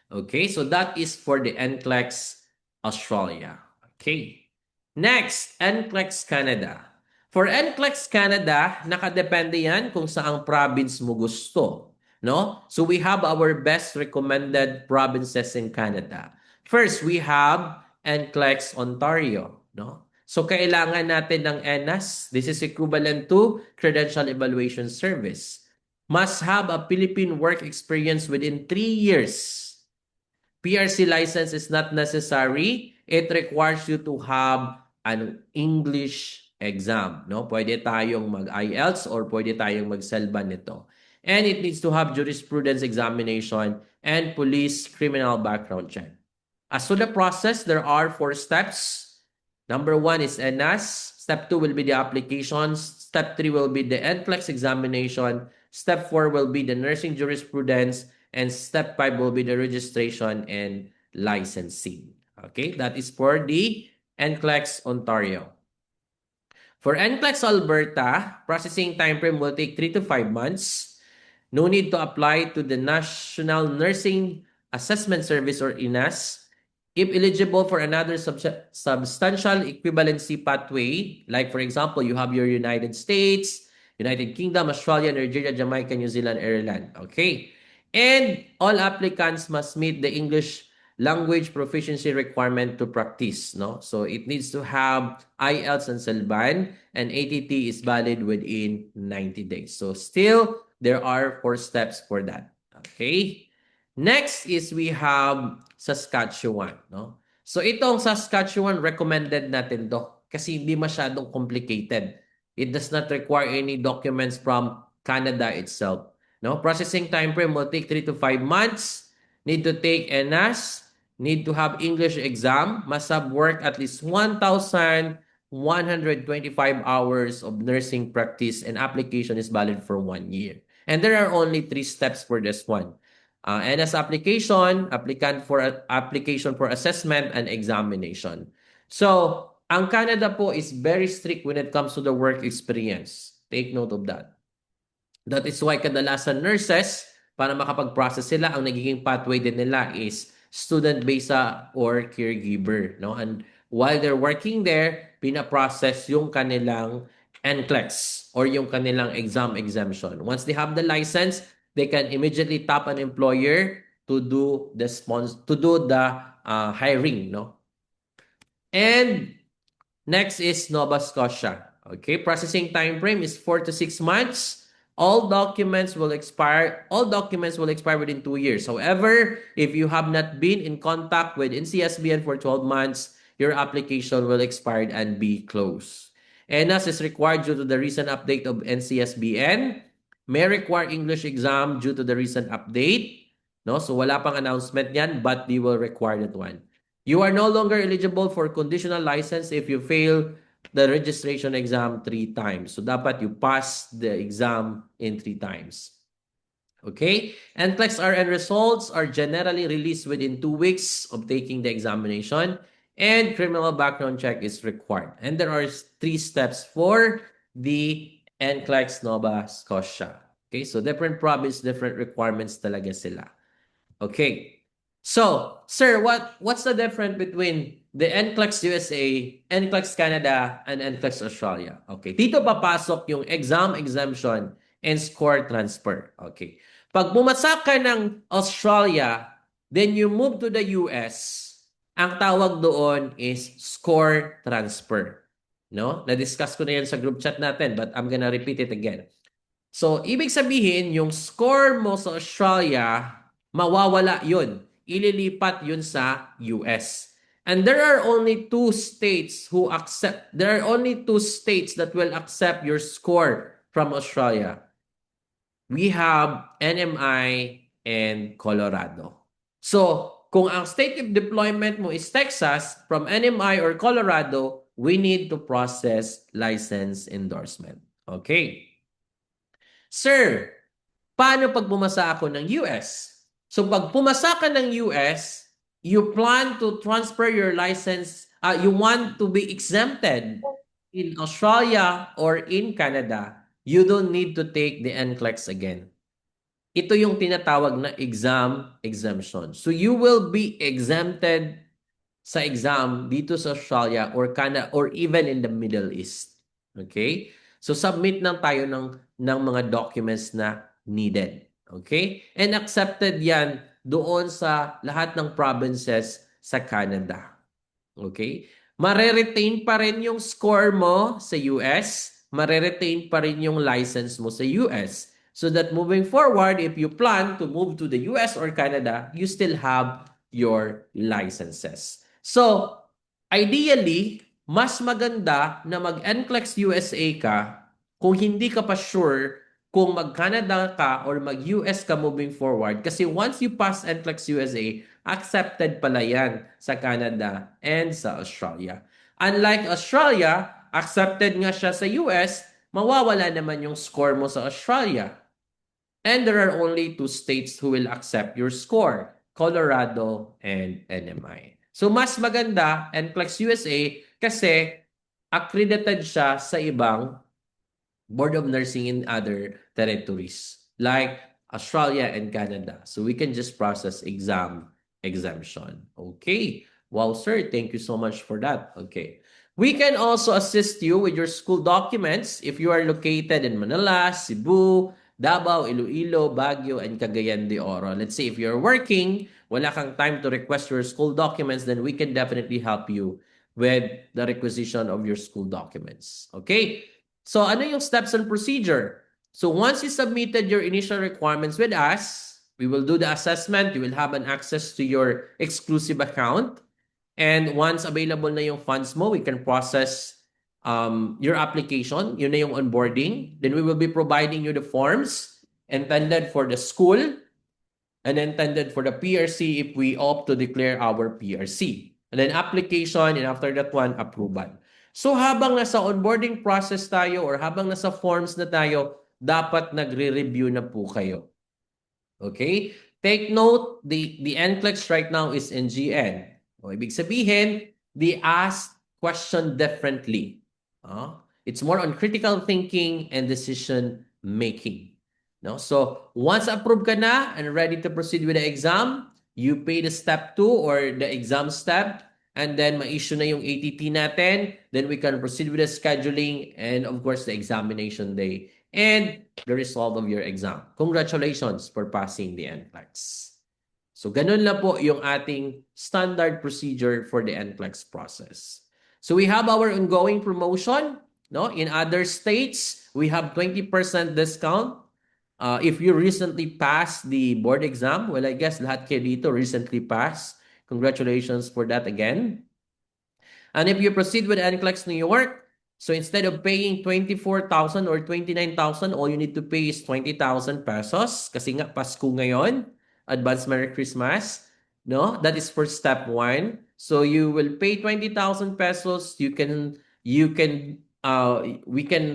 Okay, so that is for the NCLEX Australia. Okay. Next, NCLEX Canada. For NCLEX Canada, nakadepende yan kung saang province mo gusto. No? So we have our best recommended provinces in Canada. First, we have NCLEX Ontario. No? So kailangan natin ng ENAS. This is equivalent to Credential Evaluation Service. Must have a Philippine work experience within 3 years. PRC license is not necessary. It requires you to have an English exam. No? Pwede tayong mag-IELTS or pwede tayong mag-CELBA nito. And it needs to have jurisprudence examination and police criminal background check. As to the process, there are 4 steps. Number 1 is ENAS. Step 2 will be the applications. Step 3 will be the NCLEX examination. Step 4 will be the nursing jurisprudence. And step 5 will be the registration and licensing. Okay, that is for the NCLEX Ontario. For NCLEX Alberta, processing time frame will take 3 to 5 months. No need to apply to the National Nursing Assessment Service or INAS. If eligible for another substantial equivalency pathway, like for example, you have your United States, United Kingdom, Australia, Nigeria, Jamaica, New Zealand, Ireland. Okay. And all applicants must meet the English language proficiency requirement to practice. No? So it needs to have IELTS and CELBAN, and ATT is valid within 90 days. So still, there are 4 steps for that. Okay? Next is we have Saskatchewan. No? So itong Saskatchewan, recommended natin to kasi hindi masyadong complicated. It does not require any documents from Canada itself. No? Processing time frame will take 3 to 5 months. Need to take ENAS. Need to have English exam. Must have worked at least 1,125 hours of nursing practice, and application is valid for 1 year. And there are only 3 steps for this one. ENAS application, application for assessment, and examination. So, ang Canada po is very strict when it comes to the work experience. Take note of that. That is why kadalasan nurses, para makapag-process sila, ang nagiging pathway din nila is student visa or caregiver. No? And while they're working there, pinaprocess yung kanilang NCLEX or yung kanilang exam exemption. Once they have the license, they can immediately tap an employer to do the hiring, no? And next is Nova Scotia. Okay, processing time frame is 4 to 6 months. All documents will expire within 2 years. However, if you have not been in contact with NCSBN for 12 months, your application will expire and be closed. ENAS is required due to the recent update of NCSBN. May require English exam due to the recent update. No? So wala pang announcement yan, but they will require that one. You are no longer eligible for conditional license if you fail the registration exam 3 times. So dapat you pass the exam in 3 times. Okay? NCLEX RN results are generally released within 2 weeks of taking the examination, and criminal background check is required. And there are 3 steps for the NCLEX Nova Scotia. Okay? So different province, different requirements talaga sila. Okay. So, sir, what's the difference between the NCLEX USA, NCLEX Canada, and NCLEX Australia? Okay. Dito papasok yung exam exemption and score transfer. Okay. Pag bumasa ka ng Australia, then you move to the US, ang tawag doon is score transfer. No? Na-discuss ko na yan sa group chat natin, but I'm gonna repeat it again. So, ibig sabihin, yung score mo sa Australia, mawawala yun. Ililipat yun sa US. And there are only two states that will accept your score from Australia. We have NMI and Colorado. So, kung ang state of deployment mo is Texas, from NMI or Colorado, we need to process license endorsement. Okay. Sir, paano pag bumasa ako ng US? So pag pumasa ka ng US, you plan to transfer your license, you want to be exempted in Australia or in Canada, you don't need to take the NCLEX again. Ito yung tinatawag na exam exemption. So you will be exempted sa exam dito sa Australia or Canada or even in the Middle East. Okay? So submit lang tayo ng mga documents na needed. Okay? And accepted yan doon sa lahat ng provinces sa Canada. Okay? Mare-retain pa rin yung score mo sa US, mare-retain pa rin yung license mo sa US. So that moving forward, if you plan to move to the US or Canada, you still have your licenses. So, ideally, mas maganda na mag-NCLEX USA ka kung hindi ka pa sure kung mag-Canada ka or mag-US ka moving forward. Kasi once you pass NCLEX USA, accepted pala yan sa Canada and sa Australia. Unlike Australia, accepted nga siya sa US, mawawala naman yung score mo sa Australia. And there are only 2 states who will accept your score, Colorado and NMI. So mas maganda NCLEX USA kasi accredited siya sa ibang Board of Nursing in other territories like Australia and Canada. So we can just process exam exemption. Okay. Wow, sir. Thank you so much for that. Okay. We can also assist you with your school documents if you are located in Manila, Cebu, Davao, Iloilo, Baguio, and Cagayan de Oro. Let's say if you're working, wala kang time to request your school documents, then we can definitely help you with the requisition of your school documents. Okay? So ano yung steps and procedure? So once you submitted your initial requirements with us, we will do the assessment. You will have an access to your exclusive account. And once available na yung funds mo, we can process your application. Yun na yung onboarding. Then we will be providing you the forms intended for the school and intended for the PRC if we opt to declare our PRC. And then application, and after that one, approval. So habang nasa onboarding process tayo or habang nasa forms na tayo, dapat nagre-review na po kayo. Okay? Take note, the NCLEX right now is in GN. O, ibig sabihin, they ask question differently. It's more on critical thinking and decision making. No? So, once approved ka na and ready to proceed with the exam, you pay the step 2 or the exam step, and then ma-issue na yung ATT natin, then we can proceed with the scheduling and of course the examination day and the result of your exam. Congratulations for passing the NCLEX. So ganun lang po yung ating standard procedure for the NCLEX process. So we have our ongoing promotion. No? In other states, we have 20% discount. If you recently passed the board exam, well, I guess lahat kayo dito recently passed. Congratulations for that again. And if you proceed with NCLEX New York, so instead of paying 24,000 or 29,000, all you need to pay is 20,000 pesos. Kasi nga, Pasko ngayon. Advance Merry Christmas. No? That is for step one. So you will pay 20,000 pesos. We can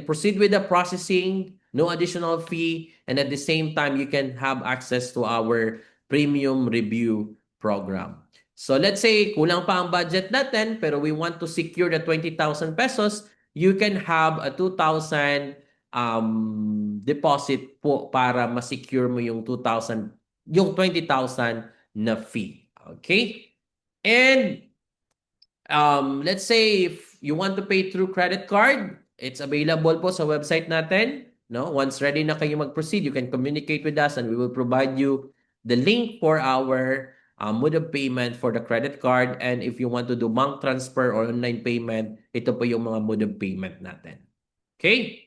proceed with the processing, no additional fee. And at the same time, you can have access to our premium review program. So let's say kulang pa ang budget natin pero we want to secure the 20,000 pesos, you can have a 2,000 deposit po para ma-secure mo yung 2,000, yung 20,000 na fee. Okay? And let's say if you want to pay through credit card, it's available po sa website natin. No? Once ready na kayo mag-proceed, you can communicate with us and we will provide you the link for our mode of payment for the credit card. And if you want to do bank transfer or online payment, ito po yung mga mode of payment natin. Okay?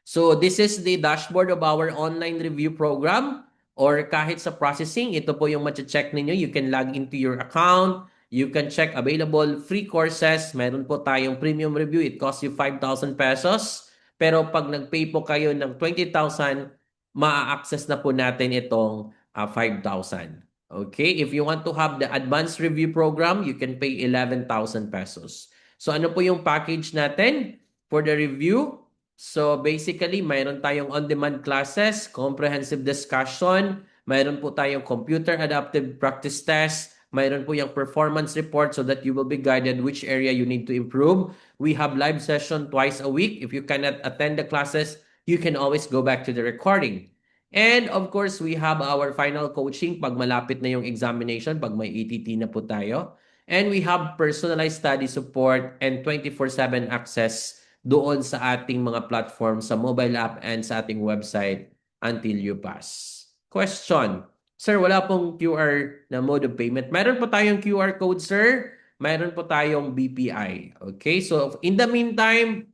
So this is the dashboard of our online review program or kahit sa processing, ito po yung check ninyo. You can log into your account. You can check available free courses. Meron po tayong premium review. It costs you 5,000 pesos. Pero pag nag-pay po kayo ng 20,000, ma-access na po natin itong 5,000. Okay? If you want to have the advanced review program, you can pay 11,000 pesos. So ano po yung package natin for the review? So basically, mayroon tayong on-demand classes, comprehensive discussion, mayroon po tayong computer adaptive practice test, mayroon po yung performance report so that you will be guided which area you need to improve. We have live session twice a week. If you cannot attend the classes, you can always go back to the recording. And of course, we have our final coaching pag malapit na yung examination, pag may ETT na po tayo. And we have personalized study support and 24/7 access doon sa ating mga platform sa mobile app and sa ating website until you pass. Question. Sir, wala pong QR na mode of payment. Meron po tayong QR code, sir. Meron po tayong BPI. Okay? So, in the meantime,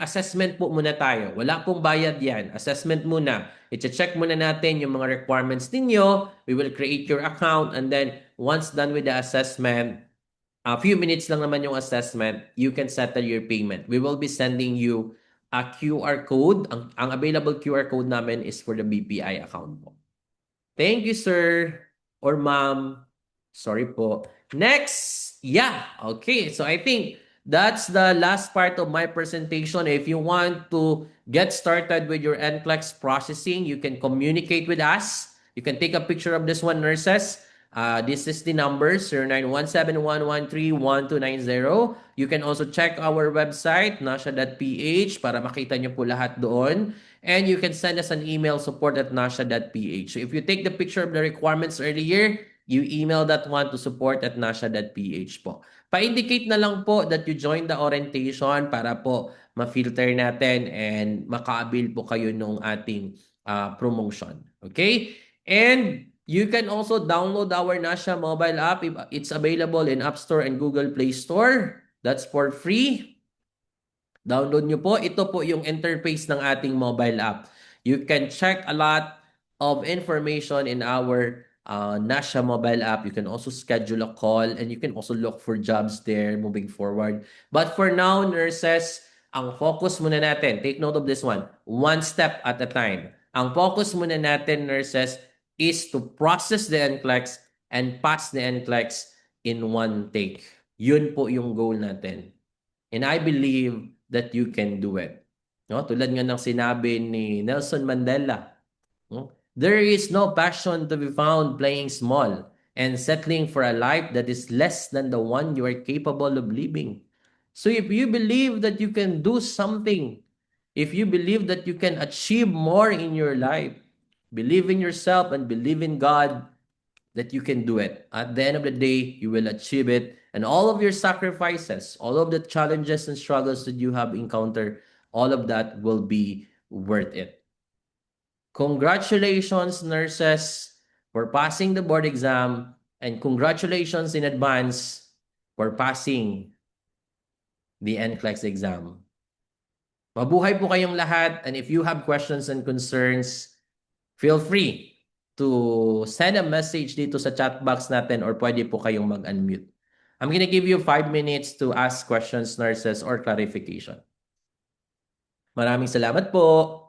assessment po muna tayo. Wala pong bayad yan. Assessment muna. I-check muna natin yung mga requirements ninyo. We will create your account and then once done with the assessment, a few minutes lang naman yung assessment, you can settle your payment. We will be sending you a QR code. Ang available QR code namin is for the BPI account po. Thank you, sir or ma'am. Sorry po. Next. Yeah. Okay. So I think that's the last part of my presentation. If you want to get started with your NCLEX processing, you can communicate with us. You can take a picture of this one, nurses. This is the number 0917-113-1290. You can also check our website, nasha.ph, para makita nyo po lahat doon. And you can send us an email, support@nasha.ph. So if you take the picture of the requirements earlier, you email that one to support@nasha.ph po. Pa-indicate na lang po that you joined the orientation para po ma-filter natin and maka-avail po kayo nung ating promotion. Okay? And you can also download our Nasha mobile app. It's available in App Store and Google Play Store. That's for free. Download nyo po. Ito po yung interface ng ating mobile app. You can check a lot of information in our Nasha mobile app. You can also schedule a call and you can also look for jobs there moving forward. But for now, nurses, ang focus muna natin, take note of this one step at a time. Ang focus muna natin, nurses, is to process the NCLEX and pass the NCLEX in one take. Yun po yung goal natin. And I believe that you can do it. No? Tulad nga ng sinabi ni Nelson Mandela, no? There is no passion to be found playing small and settling for a life that is less than the one you are capable of living. So if you believe that you can do something, if you believe that you can achieve more in your life, believe in yourself and believe in God that you can do it. At the end of the day, you will achieve it. And all of your sacrifices, all of the challenges and struggles that you have encountered, all of that will be worth it. Congratulations, nurses. for passing the board exam, and congratulations in advance for passing the NCLEX exam. Mabuhay po kayong lahat, and if you have questions and concerns, feel free to send a message dito sa chat box natin or pwede po kayong mag-unmute. I'm gonna give you 5 minutes to ask questions, nurses, or clarification. Maraming salamat po.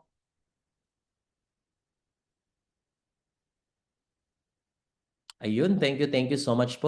Ayun, thank you so much po.